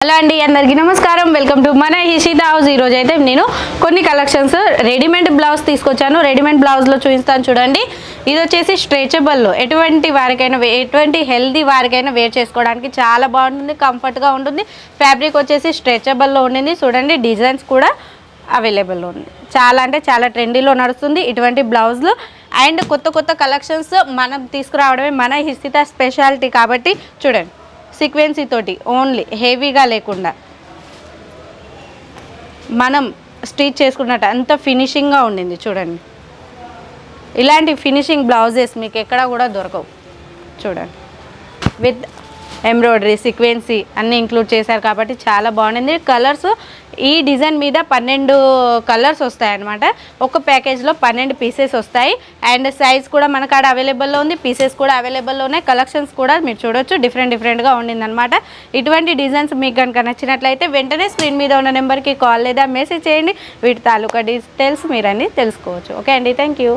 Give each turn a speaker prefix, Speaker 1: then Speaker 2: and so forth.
Speaker 1: hello అండి అందరికీ నమస్కారం వెల్కమ్ టు మన ఇషితా హౌస్ ఈ రోజు అయితే నేను కొన్ని కలెక్షన్స్ రెడీమేడ్ బ్లౌజ్ తీసుకొచ్చాను రెడీమేడ్ బ్లౌజ్ లో చూపిస్తాను చూడండి ఇది వచ్చేసి స్ట్రెచబుల్ లో ఎటువంటి వారికైనా ఎటువంటి హెల్తీ వారికైనా వేర్ చేసుకోవడానికి చాలా బాగుంటుంది కంఫర్ట్ గా ఉంటుంది ఫ్యాబ్రిక్ వచ్చేసి స్ట్రెచబుల్ లో ఉంటుంది చూడండి డిజైన్స్ కూడా అవైలబుల్ లో ఉంది చాలా అంటే చాలా ట్రెండీలో నడుస్తుంది ఇటువంటి బ్లౌజ్లు అండ్ కొత్త కలెక్షన్స్ మనం తీసుకురావడమే మన ఇషితా స్పెషాలిటీ కాబట్టి చూడండి సీక్వెన్సీ తోటి ఓన్లీ హెవీగా లేకుండా మనం స్టిచ్ చేసుకున్నట్టు అంత ఫినిషింగ్గా ఉండింది చూడండి ఇలాంటి ఫినిషింగ్ బ్లౌజెస్ మీకు ఎక్కడ కూడా దొరకవు చూడండి విత్ ఎంబ్రాయిడరీ సీక్వెన్సీ అన్నీ ఇంక్లూడ్ చేశారు కాబట్టి చాలా బాగుంది కలర్స్ ఈ డిజైన్ మీద 12 కలర్స్ వస్తాయి అన్నమాట ఒక ప్యాకేజ్లో 12 పీసెస్ వస్తాయి అండ్ సైజ్ కూడా మన కాడ అవైలబుల్లో ఉంది పీసెస్ కూడా అవైలబుల్లో ఉన్నాయి కలెక్షన్స్ కూడా మీరు చూడొచ్చు డిఫరెంట్గా ఉండిందనమాట ఇటువంటి డిజైన్స్ మీకు కనుక నచ్చినట్లయితే వెంటనే స్క్రీన్ మీద ఉన్న నెంబర్కి కాల్ లేదా మెసేజ్ చేయండి వీటి తాలూకా డీటెయిల్స్ మీరు అన్నీ తెలుసుకోవచ్చు ఓకే అండి థ్యాంక్ యూ